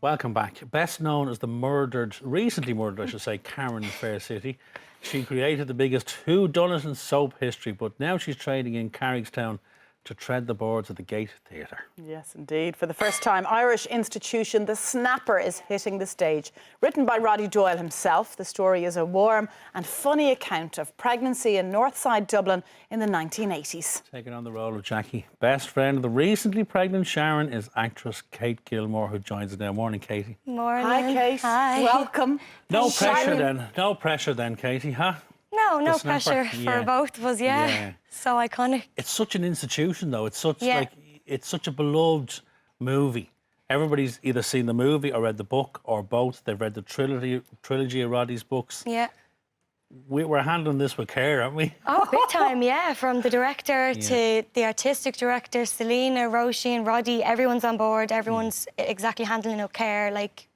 Welcome back. Best known as the recently murdered, I should say, Karen in Fair City. She created the biggest whodunit in soap history, but now she's trading in Carrickstown to tread the boards of the Gate Theatre. Yes, indeed. For the first time, Irish institution The Snapper is hitting the stage. Written by Roddy Doyle himself, the story is a warm and funny account of pregnancy in Northside Dublin in the 1980s. Taking on the role of Jackie. Best friend of the recently pregnant Sharon is actress Kate Gilmore, who joins us now. Morning, Katie. Morning. Hi, Kate. Hi. Welcome. No pressure then, Katie, huh? No pressure for both of us, yeah. So iconic. It's such an institution, though. It's such it's such a beloved movie. Everybody's either seen the movie or read the book, or both. They've read the trilogy of Roddy's books. Yeah. We're handling this with care, aren't we? Oh, big time, yeah. From the director to the artistic director, Selena, Roisin, Roddy, everyone's on board. Everyone's exactly handling it with care. Like,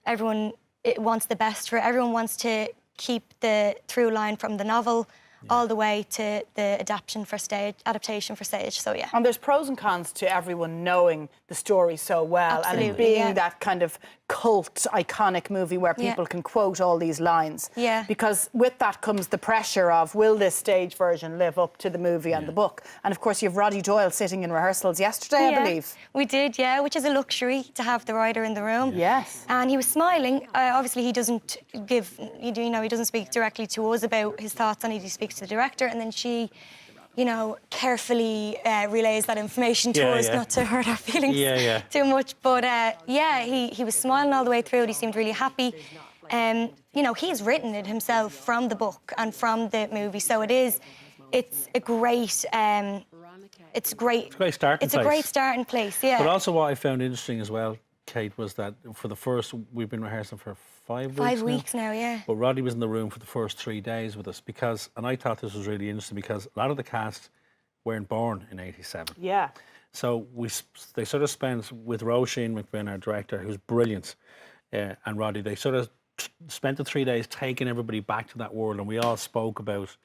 everyone wants the best for it. Everyone wants to keep the through line from the novel all the way to the adaptation for stage. So yeah. And there's pros and cons to everyone knowing the story so well. Absolutely, and it being that kind of cult, iconic movie where people can quote all these lines. Yeah. Because with that comes the pressure of, will this stage version live up to the movie and the book? And of course, you have Roddy Doyle sitting in rehearsals yesterday, I believe. We did, which is a luxury to have the writer in the room. Yes. And he was smiling. Obviously, he doesn't give, he doesn't speak directly to us about his thoughts on it. He speaks to the director, and then she, carefully relays that information to us, not to hurt our feelings too much. But he was smiling all the way through. He seemed really happy. He's written it himself from the book and from the movie, so it's a great It's a great starting place, yeah. But also what I found interesting as well, Kate, was that for the first, we've been rehearsing for 5 weeks 5 weeks now, yeah. But Roddy was in the room for the first 3 days with us and I thought this was really interesting because a lot of the cast weren't born in '87. Yeah. So they sort of spent, with Roisin McBain, our director, who's brilliant, and Roddy, they sort of spent the 3 days taking everybody back to that world, and we all spoke about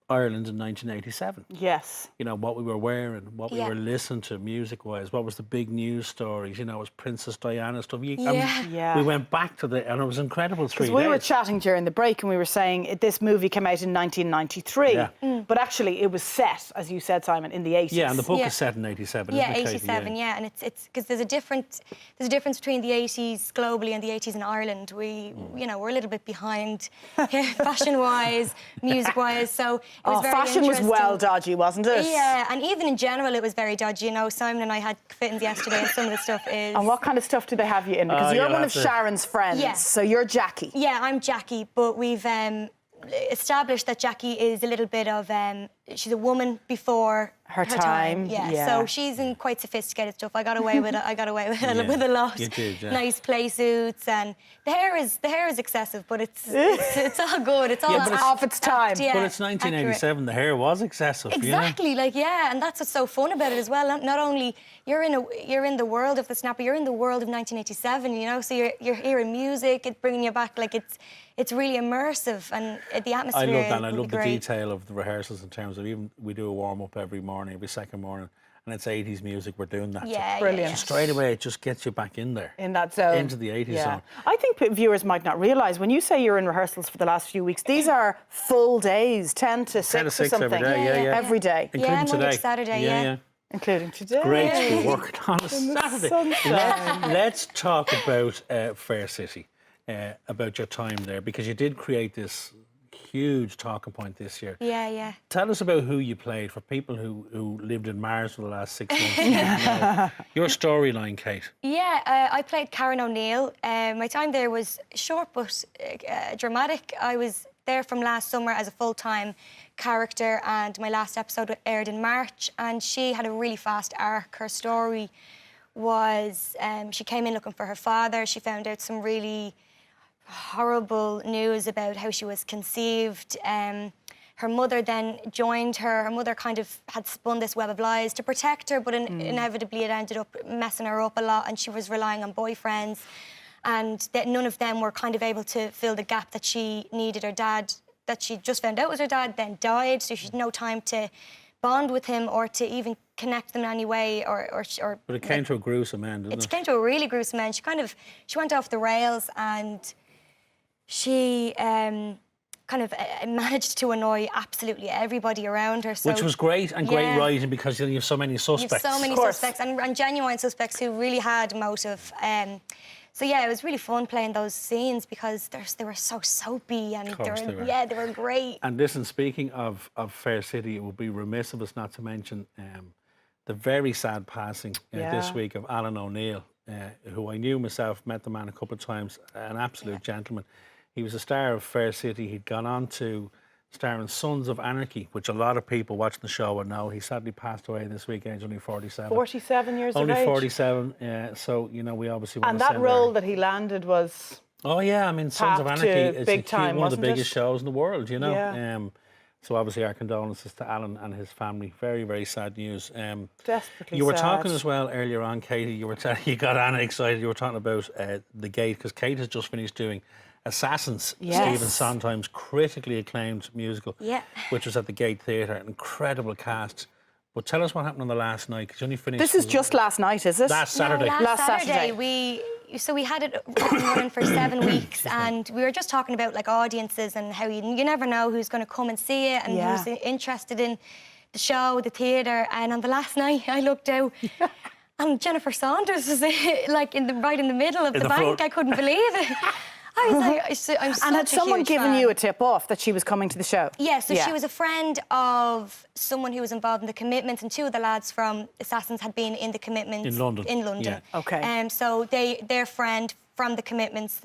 Ireland in 1987. Yes. What we were wearing, what we were listening to music-wise, what was the big news stories, it was Princess Diana stuff. We went back to and it was incredible 3 days. We were chatting during the break and we were saying this movie came out in 1993, but actually it was set, as you said, Simon, in the 80s. Yeah, and the book is set in 87, isn't it, Katie? 87, and it's because there's a difference between the 80s globally and the 80s in Ireland. We're a little bit behind fashion-wise, music-wise, so it was very fashion was well dodgy, wasn't it? Yeah, and even in general, it was very dodgy. Simon and I had fittings yesterday, and some of the stuff is... And what kind of stuff do they have you in? Because you're one of Sharon's friends, so you're Jackie. Yeah, I'm Jackie, but we've established that Jackie is a little bit of... she's a woman before her time. Yeah, so she's in quite sophisticated stuff. I got away with it. With a lot. You did, Nice play suits, and the hair is excessive, but it's all good. It's all off its time. But it's 1987. Accurate. The hair was excessive. Exactly, and that's what's so fun about it as well. Not only you're in the world of the Snapper, you're in the world of 1987. So you're hearing music, it's bringing you back. It's really immersive, and the atmosphere. I love that. And I love the detail of the rehearsals in terms of even we do a warm up every second morning, and it's 80s music. We're doing that. Yeah, brilliant. So straight away, it just gets you back in there, in that zone, into the 80s zone. I think viewers might not realise when you say you're in rehearsals for the last few weeks, these are full days, 10 to 6 or something, every day, including today. Monday to Saturday, including today. Great to be working on a Saturday. Let's talk about Fair City. About your time there, because you did create this huge talking point this year. Yeah. Tell us about who you played for people who lived in Mars for the last 6 months. Your storyline, Kate. Yeah, I played Karen O'Neill. My time there was short but dramatic. I was there from last summer as a full-time character, and my last episode aired in March, and she had a really fast arc. Her story was she came in looking for her father. She found out some really horrible news about how she was conceived. Her mother then joined her. Her mother kind of had spun this web of lies to protect her, but inevitably it ended up messing her up a lot, and she was relying on boyfriends, and that none of them were kind of able to fill the gap that she needed. Her dad, that she just found out was her dad, then died, so she had no time to bond with him or to even connect them in any way or But it came to a gruesome end, didn't it? it came to a really gruesome end. She went off the rails, and she kind of managed to annoy absolutely everybody around her. So, Which was great, and great writing, because you have so many suspects. You have so many suspects, and genuine suspects who really had motive. So yeah, it was really fun playing those scenes because they were so soapy, and they were great. And listen, speaking of Fair City, it would be remiss of us not to mention the very sad passing this week of Alan O'Neill, who I knew myself, met the man a couple of times, an absolute gentleman. He was a star of Fair City. He'd gone on to star in Sons of Anarchy, which a lot of people watching the show would know. He sadly passed away this weekend, only 47. 47 years only of age. 47. So, you know, we obviously want and to that send role that he landed was... Oh, yeah. I mean, Sons of Anarchy is one of the biggest shows in the world, you know. Yeah. So obviously our condolences to Alan and his family. Very, very sad news. Desperately You were sad. talking as well earlier on, Katie. You got Anna excited. You were talking about The Gate, because Kate has just finished doing Assassins, Stephen Sondheim's critically acclaimed musical, which was at the Gate Theatre. An incredible cast. But tell us what happened on the last night, because you only finished... This is just last night, is it? Last Saturday. No, last Saturday. We had it running for 7 weeks, and we were just talking about like audiences and how you never know who's going to come and see it and who's interested in the show, the theatre. And on the last night, I looked out, and Jennifer Saunders was like right in the middle of the bank. Front. I couldn't believe it. I was like, I'm such And had a someone huge given fan. you a tip off that she was coming to the show? Yeah, so she was a friend of someone who was involved in The Commitment, and 2 of the lads from Assassins had been in The Commitment In London. Yeah. Okay. So their friend from The Commitments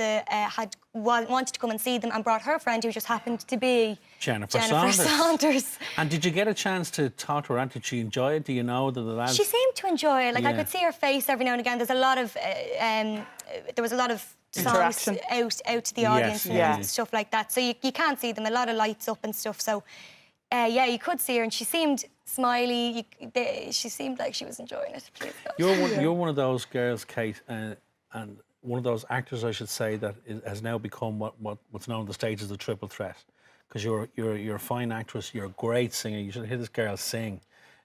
wanted to come and see them, and brought her friend, who just happened to be Jennifer Saunders. And did you get a chance to talk to her? Did she enjoy it? Do you know that the lads... She seemed to enjoy it. Like I could see her face every now and again. There's a lot of there was a lot of songs out to the audience and stuff like that. So you can't see them. A lot of lights up and stuff. So yeah, you could see her, and she seemed smiley. She seemed like she was enjoying it. You're one of those girls, Kate, and one of those actors, I should say, that has now become what's known on the stage as the triple threat. Because you're a fine actress, you're a great singer. You should hear this girl sing,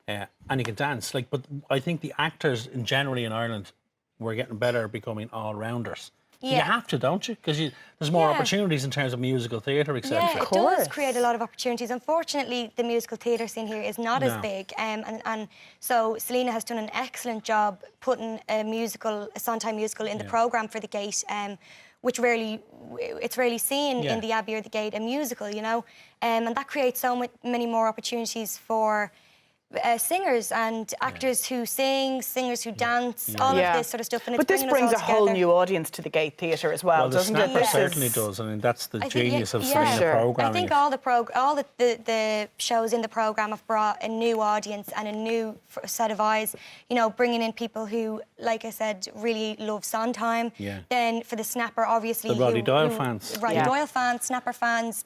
and you can dance. But I think the actors generally in Ireland, we're getting better at becoming all-rounders. You have to, don't you? Because there's more opportunities in terms of musical theatre, etc. Yeah, it does create a lot of opportunities. Unfortunately, the musical theatre scene here is not as big, and so Selena has done an excellent job putting a Sondheim musical in the programme for the Gate, which it's rarely seen in the Abbey or the Gate, a musical, you know, and that creates so many more opportunities for singers and actors who sing, singers who dance, all of this sort of stuff. And but this brings a whole new audience to the Gate Theatre as well, doesn't it? It certainly does. I mean, that's the genius of Selena programming. I think all the shows in the programme have brought a new audience and a new set of eyes. You know, bringing in people who, like I said, really love Sondheim. Yeah. Then for the Snapper, obviously, the Roddy Doyle fans. Roddy Doyle fans, Snapper fans,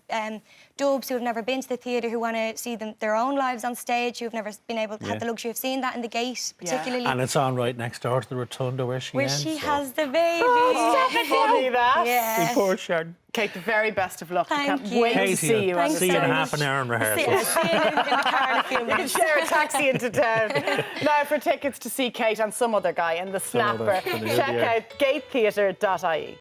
dubs who have never been to the theatre, who want to see their own lives on stage, who have never been able to have the luxury of seeing that in the Gate, particularly. And it's on right next door to the Rotunda where she has the baby. Oh, funny that. Yeah. Poor Sharon. Kate, the very best of luck. Thank Can't you. wait to see you. See you in half an hour in rehearsals. See you in the car in a few You can minutes. share a taxi into town. Now, for tickets to see Kate and some other guy in the Snapper, check out gatetheatre.ie.